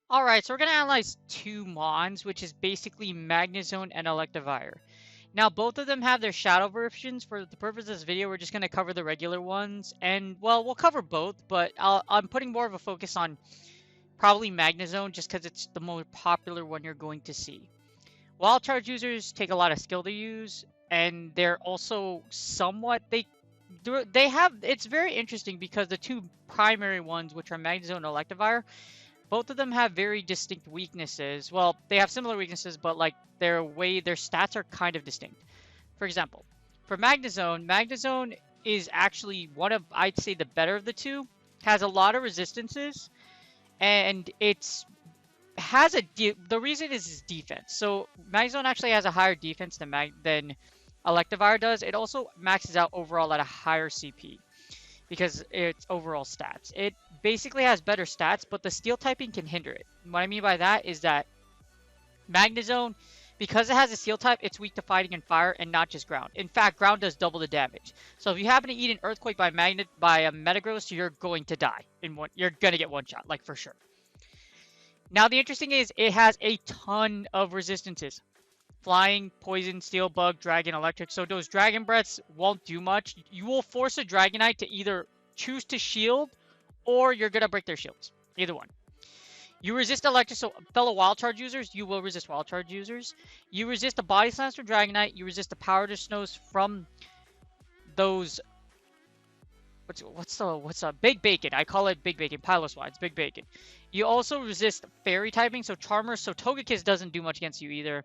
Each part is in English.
Alright, so we're going to analyze two Mons, which is basically Magnezone and Electivire. Now, both of them have their shadow versions. For the purpose of this video, we're just going to cover the regular ones. And, well, we'll cover both, but I'm putting more of a focus on probably Magnezone just because it's the most popular one you're going to see. Wild Charge users take a lot of skill to use, and they're also somewhat... They have... It's very interesting because the two primary ones, which are Magnezone and Electivire, both of them have very distinct weaknesses. Well, they have similar weaknesses, but like their stats are kind of distinct. For example, for Magnezone, Magnezone is actually one of, I'd say, the better of the two. Has a lot of resistances, and the reason is its defense. So Magnezone actually has a higher defense than Electivire does. It also maxes out overall at a higher CP because its overall stats. It basically has better stats, but the steel typing can hinder it. What I mean by that is that Magnezone, because it has a steel type, it's weak to fighting and fire and not just ground. In fact, ground does double the damage. So if you happen to eat an earthquake by a Metagross, you're going to die. You're gonna get one shot, like for sure. Now the interesting is it has a ton of resistances. Flying, poison, steel, bug, dragon, electric. So those dragon breaths won't do much. You will force a Dragonite to either choose to shield or you're going to break their shields. Either one. You resist electric, so fellow wild charge users, you will resist wild charge users. You resist the body slams from Dragonite. You resist the power to snows from those... What's the Big Bacon? I call it Big Bacon. Piloswine. Big Bacon. You also resist fairy typing, so Charmer, so Togekiss doesn't do much against you either.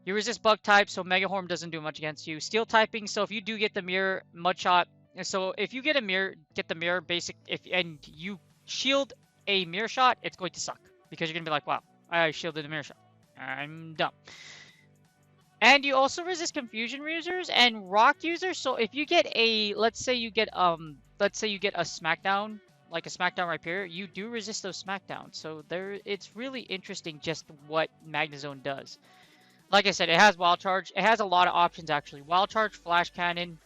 You resist bug type, so Megahorn doesn't do much against you. Steel typing, so if you do get the mirror, Mudshot. So if you get the mirror basic, and you shield a mirror shot, it's going to suck because you're gonna be like, wow, I shielded a mirror shot. I'm dumb. And you also resist confusion users and rock users. So if you get let's say you get a smackdown, like a smackdown right here, you do resist those smackdowns. So it's really interesting just what Magnezone does. Like I said, it has Wild Charge. It has a lot of options, actually. Wild Charge, Flash Cannon,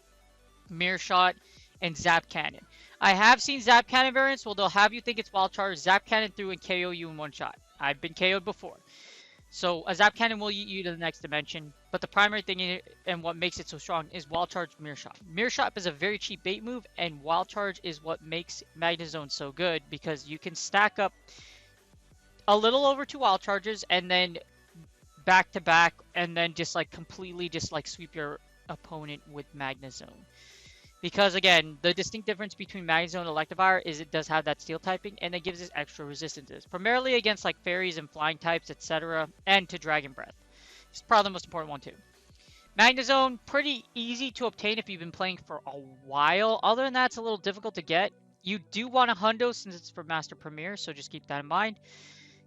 Mirror Shot, and Zap Cannon. I have seen Zap Cannon variants. Well, they'll have you think it's Wild Charge. Zap Cannon through and KO you in one shot. I've been KO'd before. So a Zap Cannon will eat you to the next dimension. But the primary thing and what makes it so strong is Wild Charge, Mirror Shot. Mirror Shot is a very cheap bait move, and Wild Charge is what makes Magnezone so good because you can stack up a little over 2 Wild Charges and then back to back, and then just like completely just like sweep your opponent with Magnezone. Because again, the distinct difference between Magnezone and Electivire is it does have that steel typing, and it gives it extra resistances, primarily against like fairies and flying types, etc., and to Dragon Breath. It's probably the most important one too. Magnezone, pretty easy to obtain if you've been playing for a while. Other than that, it's a little difficult to get. You do want a hundo since it's for Master Premier, so just keep that in mind.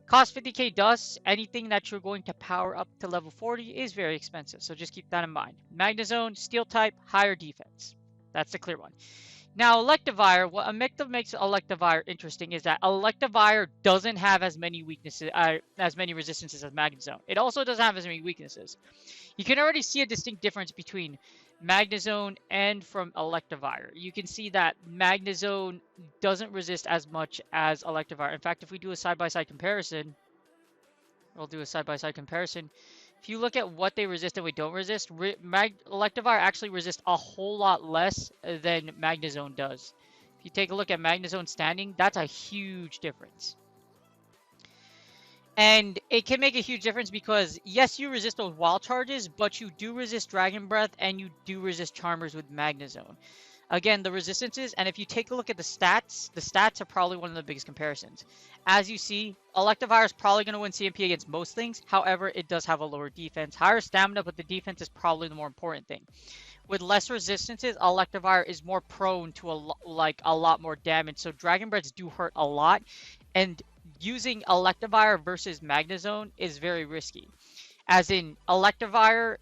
Cost 50k dust. Anything that you're going to power up to level 40 is very expensive, so just keep that in mind. Magnezone, steel type, higher defense. That's the clear one. Now, Electivire, what makes Electivire interesting is that Electivire doesn't have as many weaknesses, as many resistances as Magnezone. It also doesn't have as many weaknesses. You can already see a distinct difference between Magnezone and from Electivire. You can see that Magnezone doesn't resist as much as Electivire. In fact, if we do a side-by-side comparison, if you look at what they resist and we don't resist, Electivire actually resists a whole lot less than Magnezone does. If you take a look at Magnezone standing, that's a huge difference. And it can make a huge difference because, yes, you resist those wild charges, but you do resist Dragon Breath and you do resist Charmers with Magnezone. Again, the resistances, and if you take a look at the stats are probably one of the biggest comparisons. As you see, Electivire is probably going to win CMP against most things. However, it does have a lower defense. Higher stamina, but the defense is probably the more important thing. with less resistances, Electivire is more prone to a lot more damage. So Dragon Breaths do hurt a lot, and using Electivire versus Magnezone is very risky. As in, Electivire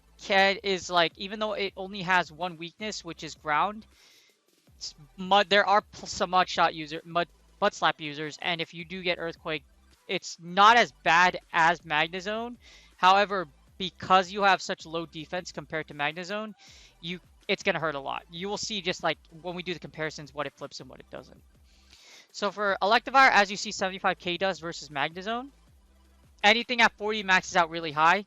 is like, even though it only has one weakness, which is ground, mud. There are some mud slap users, and if you do get Earthquake, it's not as bad as Magnezone. However, because you have such low defense compared to Magnezone, it's gonna hurt a lot. You will see just like when we do the comparisons, what it flips and what it doesn't. So for Electivire, as you see, 75k does versus Magnezone. Anything at 40 maxes out really high.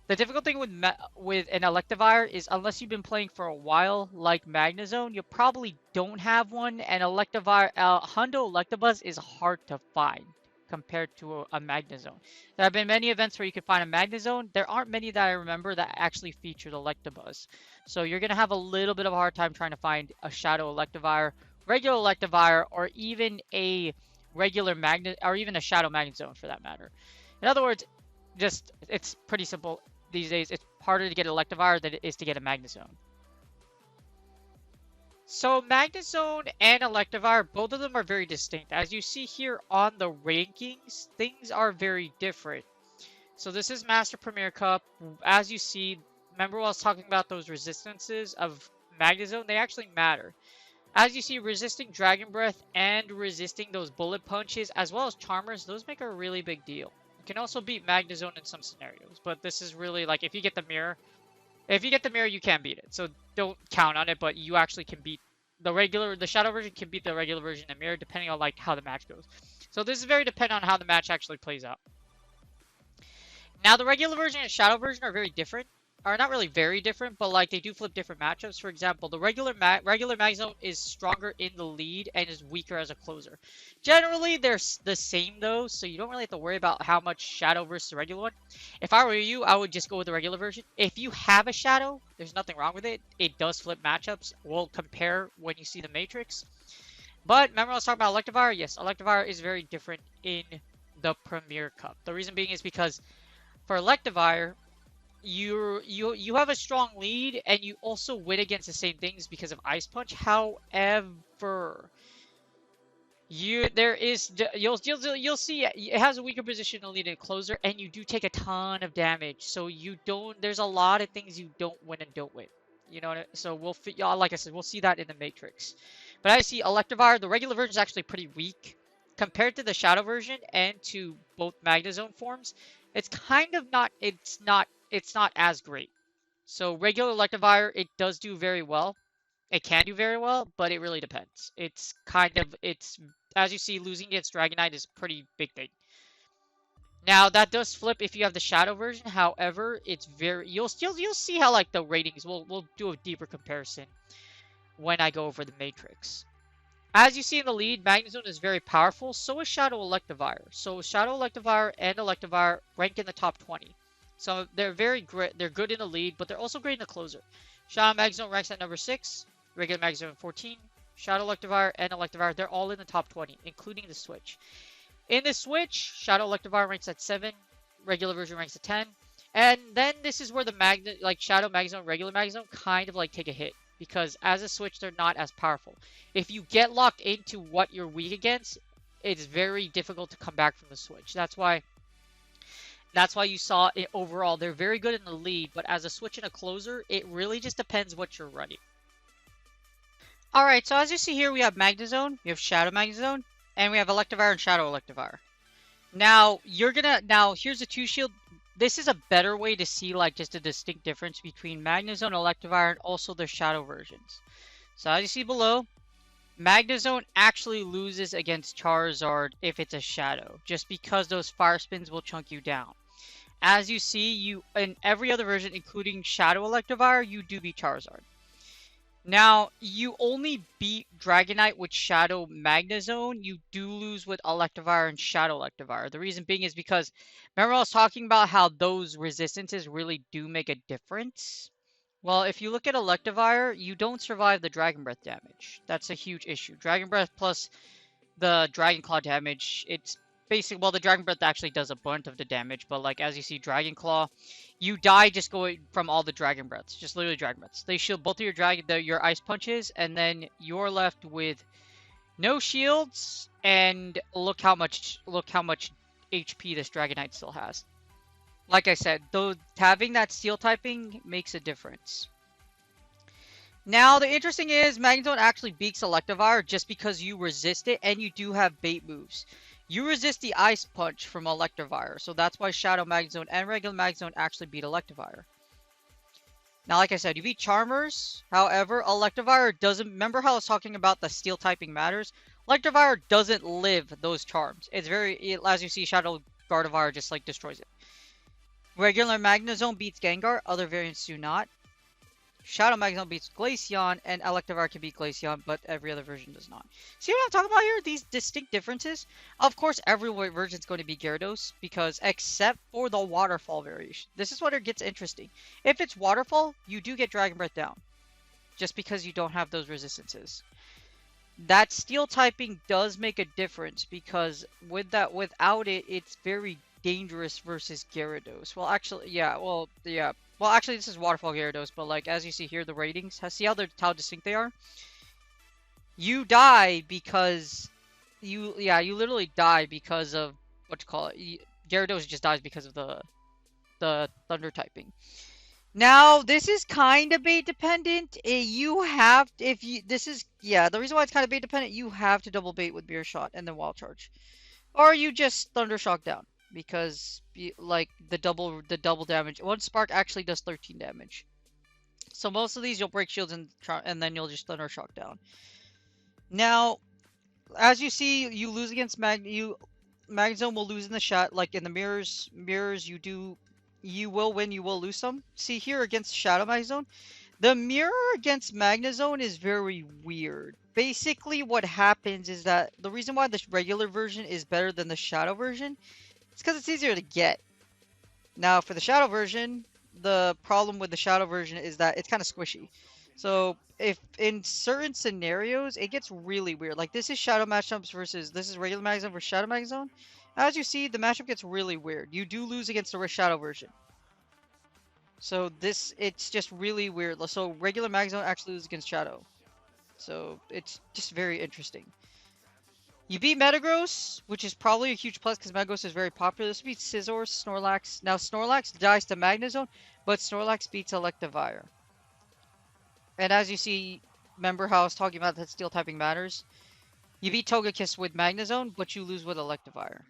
The difficult thing with an Electivire is unless you've been playing for a while, like Magnezone, you probably don't have one. And Electivire, Hundo Electabuzz is hard to find compared to a Magnezone. There have been many events where you can find a Magnezone. There aren't many that I remember that actually featured Electabuzz. So you're gonna have a little bit of a hard time trying to find a Shadow Electivire, regular Electivire, or even a regular or even a Shadow Magnezone for that matter. In other words, it's pretty simple. These days, it's harder to get an Electivire than it is to get a Magnezone. So Magnezone and Electivire, both of them are very distinct. As you see here on the rankings, things are very different. So this is Master Premier Cup. As you see, remember when I was talking about those resistances of Magnezone? They actually matter. As you see, resisting Dragon Breath and resisting those Bullet Punches, as well as Charmers, those make a really big deal. Can also beat Magnezone in some scenarios, but this is really like if you get the mirror, you can beat it. So don't count on it, but you actually can beat the Shadow version can beat the regular version in mirror depending on like how the match goes. So this is very dependent on how the match actually plays out. Now the regular version and Shadow version are very different. Are not really very different, but like they do flip different matchups. For example, the regular Magnezone is stronger in the lead and is weaker as a closer. Generally, they're the same though, so you don't really have to worry about how much Shadow versus the regular one. If I were you, I would just go with the regular version. If you have a Shadow, there's nothing wrong with it. It does flip matchups. We'll compare when you see the Matrix. But remember I was talking about Electivire? Yes, Electivire is very different in the Premier Cup. The reason being is because for Electivire, you have a strong lead and you also win against the same things because of Ice Punch. However, you'll see it has a weaker position to lead in closer, and you do take a ton of damage. So there's a lot of things you don't win and don't win. You know, so like I said, we'll see that in the Matrix. But I see Electivire, the regular version is actually pretty weak compared to the Shadow version and to both Magnezone forms. It's kind of not. It's not as great. So regular Electivire, it does do very well. It can do very well, but it really depends. It's as you see, losing against Dragonite is a pretty big thing. Now that does flip if you have the Shadow version. However, it's you'll see how like the ratings. We'll do a deeper comparison when I go over the Matrix. As you see in the lead, Magnezone is very powerful. So is Shadow Electivire. So Shadow Electivire and Electivire rank in the top 20. So they're very great. They're good in the lead, but they're also great in the closer. Shadow Magnezone ranks at number 6, regular Magnezone 14, Shadow Electivire and Electivire, they're all in the top 20, including the Switch. In the Switch, Shadow Electivire ranks at 7, regular version ranks at 10, and then this is where the Shadow Magnezone, regular Magnezone kind of like take a hit, because as a Switch, they're not as powerful. If you get locked into what you're weak against, it's very difficult to come back from the Switch. That's why you saw it overall. They're very good in the lead, but as a Switch and a closer, it really just depends what you're running. Alright, so as you see here, we have Magnezone, we have Shadow Magnezone, and we have Electivire and Shadow Electivire. Now, here's the 2-shield. This is a better way to see like just a distinct difference between Magnezone, Electivire, and also their Shadow versions. So as you see below, Magnezone actually loses against Charizard if it's a Shadow, just because those Fire Spins will chunk you down. As you see, in every other version, including Shadow Electivire, you do beat Charizard. Now, you only beat Dragonite with Shadow Magnezone. You do lose with Electivire and Shadow Electivire. The reason being is because, remember I was talking about how those resistances really do make a difference? Well, if you look at Electivire, you don't survive the Dragon Breath damage. That's a huge issue. Dragon Breath plus the Dragon Claw damage, it's basically, well, the Dragon Breath actually does a bunch of the damage, but like as you see, Dragon Claw, you die just going from all the Dragon Breaths, just literally Dragon Breaths. They shield both of your Ice Punches, and then you're left with no shields, and look how much HP this Dragonite still has. Like I said, though, having that Steel typing makes a difference. Now, the interesting is, Magnezone actually beats Electivire just because you resist it, and you do have bait moves. You resist the Ice Punch from Electivire, so that's why Shadow Magnezone and regular Magnezone actually beat Electivire. Now, like I said, you beat Charmers, however, Electivire doesn't... Remember how I was talking about the Steel typing matters? Electivire doesn't live those charms. It's very... As you see, Shadow Gardevoir just, like, destroys it. Regular Magnezone beats Gengar, other variants do not. Shadow Magnezone beats Glaceon, and Electivire can beat Glaceon, but every other version does not. See what I'm talking about here? These distinct differences? Of course, every version is going to be Gyarados, because except for the Waterfall variation. This is what it gets interesting. If it's Waterfall, you do get Dragon Breath down, just because you don't have those resistances. That Steel typing does make a difference, because without it, it's very dangerous versus Gyarados. Well, actually, yeah. Well, actually, this is Waterfall Gyarados, but like as you see here, the ratings. See how distinct they are. You die because you literally die because of what you call it. Gyarados just dies because of the Thunder typing. Now, this is kind of bait dependent. The reason why it's kind of bait dependent, you have to double bait with Beer Shot and then Wild Charge, or you just Thunder Shock down. Because like the double damage, one spark actually does 13 damage. So most of these you'll break shields and then you'll just Thunder Shock down. Now, as you see, you lose against Magnezone will lose in the shot. Like in the mirrors you will win, you will lose some. See here against Shadow Magnezone, the mirror against Magnezone is very weird. Basically, what happens is that the reason why the regular version is better than the Shadow version, it's because it's easier to get. Now, for the Shadow version, the problem with the Shadow version is that it's kind of squishy. So, if in certain scenarios, it gets really weird. Like, this is Shadow matchups versus... This is regular Magnezone versus Shadow Magnezone. As you see, the matchup gets really weird. You do lose against the Shadow version. So, it's just really weird. So, regular Magnezone actually loses against Shadow. So, it's just very interesting. You beat Metagross, which is probably a huge plus because Metagross is very popular. This beats Scizor, Snorlax. Now, Snorlax dies to Magnezone, but Snorlax beats Electivire. And as you see, remember how I was talking about that Steel typing matters? You beat Togekiss with Magnezone, but you lose with Electivire.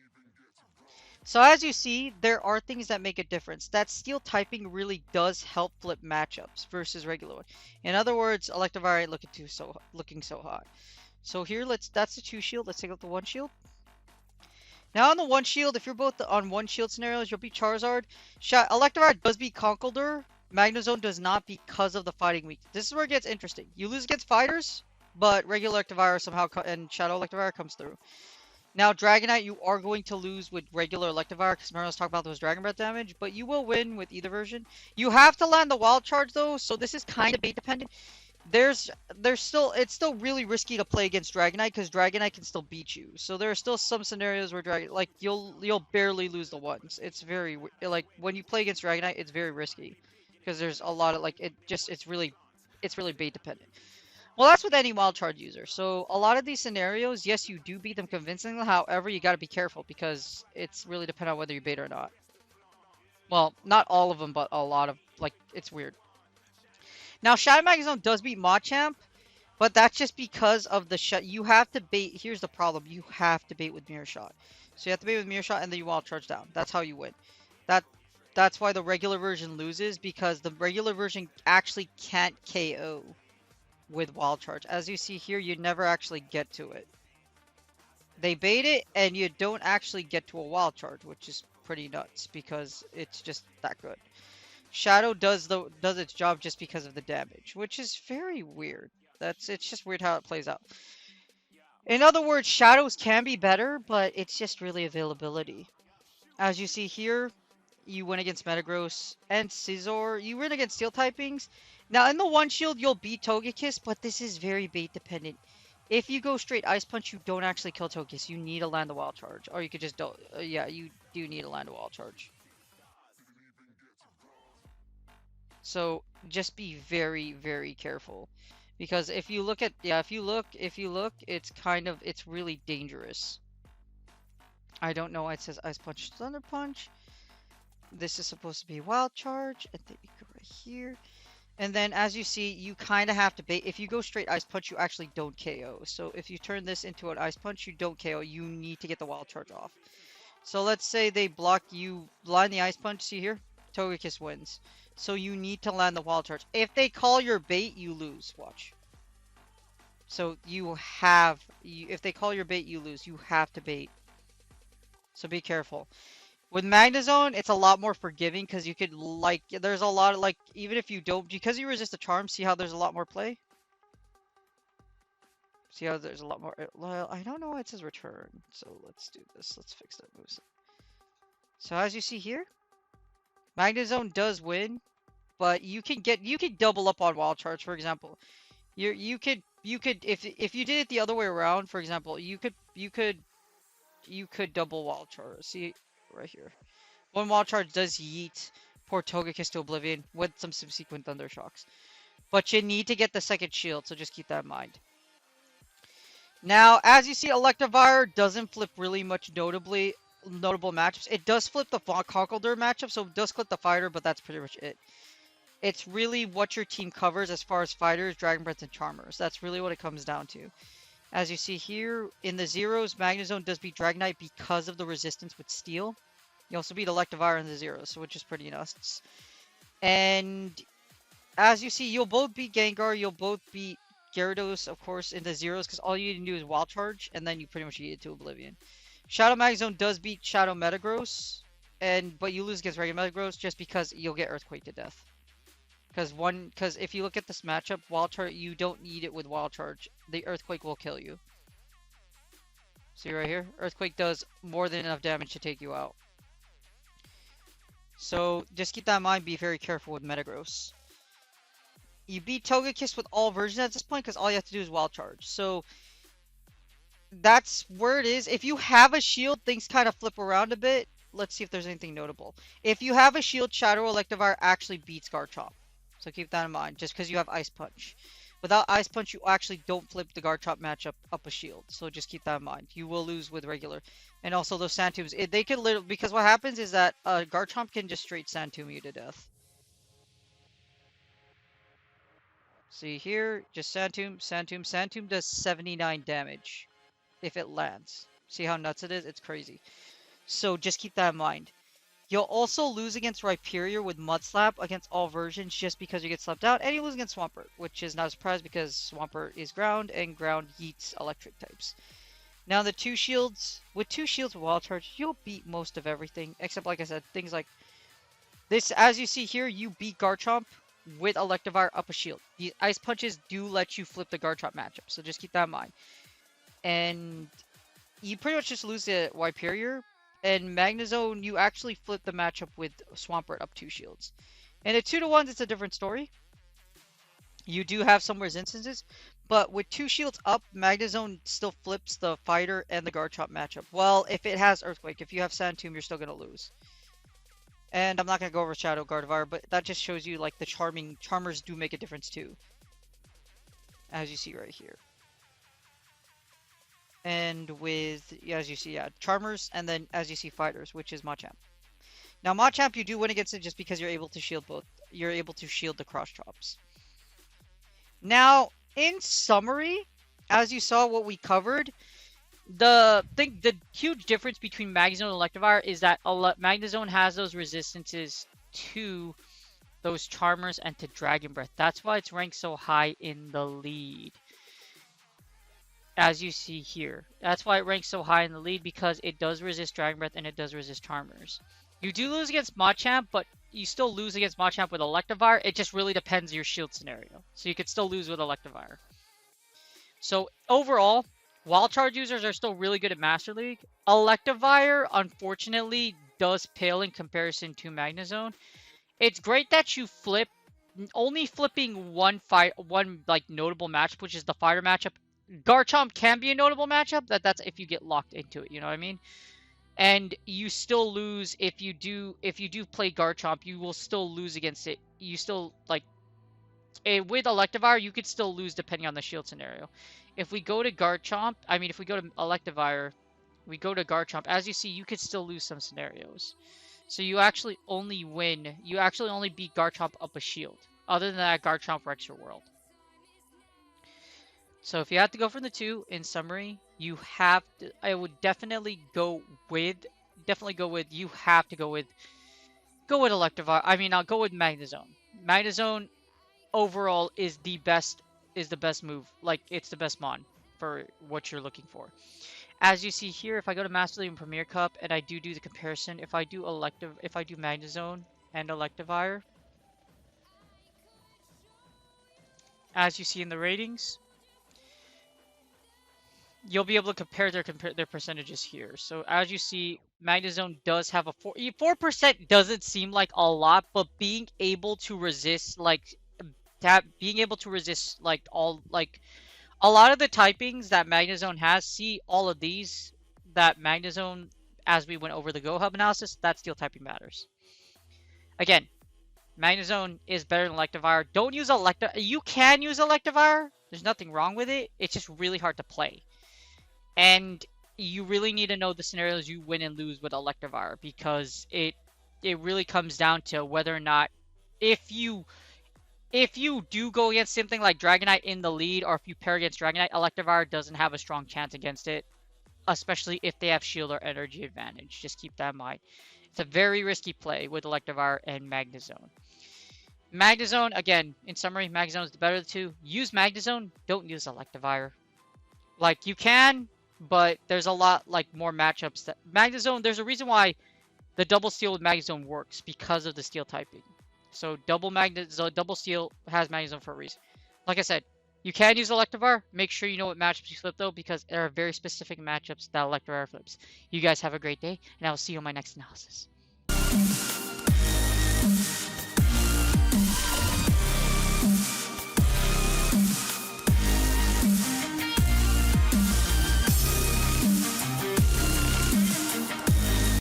So as you see, there are things that make a difference. That Steel typing really does help flip matchups versus regular one. In other words, Electivire ain't looking so hot. So here, that's the 2 shield. Let's take out the 1 shield. Now on the 1 shield, if you're both on 1 shield scenarios, you'll beat Charizard. Electivire does beat Conkeldurr. Magnezone does not because of the fighting weak. This is where it gets interesting. You lose against fighters, but regular Electivire somehow and Shadow Electivire comes through. Now Dragonite, you are going to lose with regular Electivire because remember I was talking about those Dragon Breath damage, but you will win with either version. You have to land the Wild Charge though, so this is kind of bait dependent. It's still really risky to play against Dragonite because Dragonite can still beat you. So there are still some scenarios where you'll barely lose the ones. It's very like when you play against Dragonite, it's very risky because there's a lot of it's really bait dependent. Well, that's with any Wild Charge user. So a lot of these scenarios, yes, you do beat them convincingly. However, you got to be careful because it's really dependent on whether you bait or not. Well, not all of them, but a lot of it's weird. Now, Shadow Magnezone does beat Machamp, but that's just because of the shot. You have to bait. Here's the problem. You have to bait with Mirror Shot. So you have to bait with Mirror Shot and then you Wild Charge down. That's how you win. That's why the regular version loses, because the regular version actually can't KO with Wild Charge. As you see here, you never actually get to it. They bait it, and you don't actually get to a Wild Charge, which is pretty nuts, because it's just that good. Shadow does its job just because of the damage, which is very weird. It's just weird how it plays out. In other words, Shadows can be better, but it's just really availability. As you see here, you win against Metagross and Scizor. You win against Steel typings. Now, in the 1 shield, you'll beat Togekiss, but this is very bait dependent. If you go straight Ice Punch, you don't actually kill Togekiss. You need to land the Wild Charge. Or you could just don't. Yeah, you do need to land a Wild Charge. So just be very, very careful. Because if you look at, yeah, if you look, it's really dangerous. I don't know why it says Ice Punch, Thunder Punch. This is supposed to be Wild Charge. And then you go right here. And then, as you see, you kind of have to bait. If you go straight Ice Punch, you actually don't KO. So if you turn this into an Ice Punch, you don't KO. You need to get the Wild Charge off. So let's say they block you, line the Ice Punch. See here? Togekiss wins. So you need to land the Wild Charge. If they call your bait, you lose. Watch. So if they call your bait, you lose. You have to bait. So be careful. With Magnezone, it's a lot more forgiving because you could, like, there's a lot of, like, even if you don't, because you resist the charm, see how there's a lot more play? See how there's a lot more, well, I don't know why it says return, so let's do this, let's fix that moveset. So as you see here, Magnezone does win, but you can double up on Wild Charge, for example. You could, if you did it the other way around, for example, you could double Wild Charge, see, right here. One Wild Charge does yeet poor Togekiss to oblivion with some subsequent Thunder Shocks. But you need to get the second shield, so just keep that in mind. Now, as you see, Electivire doesn't flip really much notable matchups. It does flip the Conkeldurr matchup, so it does flip the fighter, but that's pretty much it. It's really what your team covers as far as fighters, Dragon Breaths, and Charmers. That's really what it comes down to. As you see here, in the zeros, Magnezone does beat Dragonite because of the resistance with Steel. You also beat Electivire in the zeros, which is pretty nuts. And as you see, you'll both beat Gengar, you'll both beat Gyarados, of course, in the zeros, because all you need to do is Wild Charge, and then you pretty much get it to oblivion. Shadow Magnezone does beat Shadow Metagross, but you lose against regular Metagross just because you'll get Earthquake to death. Because if you look at this matchup, Wild Charge, you don't need it with Wild Charge. The Earthquake will kill you. See right here? Earthquake does more than enough damage to take you out. So just keep that in mind, be very careful with Metagross. You beat Togekiss with all versions at this point because all you have to do is Wild Charge. So that's where it is. If you have a shield, things kind of flip around a bit. Let's see if there's anything notable. If you have a shield, Shadow Electivire actually beats Garchomp. So keep that in mind, just because you have Ice Punch. Without Ice Punch, you actually don't flip the Garchomp matchup up a shield. So just keep that in mind. You will lose with regular. And also those Sand Tombs, they could literally, because what happens is that Garchomp can just straight Sand Tomb you to death. See here, just Sand Tomb, Sand Tomb. Sand Tomb does 79 damage if it lands. See how nuts it is? It's crazy. So just keep that in mind. You'll also lose against Rhyperior with Mud Slap against all versions just because you get slapped out, and you lose against Swampert, which is not a surprise because Swampert is ground, and ground yeets electric types. Now with 2 shields with Wild Charge, you'll beat most of everything, except like I said, things like this. As you see here, you beat Garchomp with Electivire up a shield. The Ice Punches do let you flip the Garchomp matchup, so just keep that in mind. And you pretty much just lose the Rhyperior. And Magnezone, you actually flip the matchup with Swampert up 2 shields. And at 2-to-1s, it's a different story. You do have some resistances, but with 2 shields up, Magnezone still flips the fighter and the Garchomp matchup. Well, if it has Earthquake, if you have Sand Tomb, you're still going to lose. And I'm not going to go over Shadow Gardevoir, but that just shows you, like, the Charmers do make a difference too. As you see right here. And with, as you see, yeah, Charmers, and then as you see, Fighters, which is Machamp. Now, Machamp, you do win against it just because you're able to shield both. You're able to shield the cross chops. Now, in summary, as you saw what we covered, the huge difference between Magnezone and Electivire is that Magnezone has those resistances to those Charmers and to Dragon Breath. That's why it's ranked so high in the lead. As you see here. That's why it ranks so high in the lead, because it does resist Dragon Breath and it does resist Charmers. You do lose against Machamp, but you still lose against Machamp with Electivire. It just really depends on your shield scenario. So you could still lose with Electivire. So overall, Wild Charge users are still really good at Master League. Electivire, unfortunately, does pale in comparison to Magnezone. It's great that you flip. Only flipping one like notable matchup, which is the fighter matchup, Garchomp can be a notable matchup. That's if you get locked into it. You know what I mean? And you still lose if you do play Garchomp. You will still lose against it. You still like with Electivire, you could still lose depending on the shield scenario. If we go to Garchomp, I mean, if we go to Electivire, we go to Garchomp. As you see, you could still lose some scenarios. So you actually only win. You actually only beat Garchomp up a shield. Other than that, Garchomp wrecks your world. So if you have to go from the two, in summary, you have to. I would definitely go with. You have to go with. Go with Electivire. I mean, I'll go with Magnezone. Magnezone overall is the best. Is the best move. Like it's the best mon for what you're looking for. As you see here, if I go to Master League and Premier Cup and I do the comparison, if I do Magnezone and Electivire, as you see in the ratings, you'll be able to compare their percentages here. So as you see, Magnezone does have a 4% doesn't seem like a lot, but being able to resist all like a lot of the typings that Magnezone has, see all of these that Magnezone, as we went over the Go Hub analysis, that steel typing matters. Again, Magnezone is better than Electivire. Don't use You can use Electivire. There's nothing wrong with it. It's just really hard to play. And you really need to know the scenarios you win and lose with Electivire, because it really comes down to whether or not if you do go against something like Dragonite in the lead, or if you pair against Dragonite, Electivire doesn't have a strong chance against it, especially if they have shield or energy advantage. Just keep that in mind. It's a very risky play with Electivire and Magnezone. Magnezone, again, in summary, Magnezone is the better of the two. Use Magnezone, don't use Electivire. Like, you can, but there's a lot like more matchups that Magnezone, there's a reason why the double steel with Magnezone works, because of the steel typing. So double steel has Magnezone for a reason. Like I said, you can use Electivire. Make sure you know what matchups you flip though, because there are very specific matchups that Electivire flips. You guys have a great day, and I will see you on my next analysis.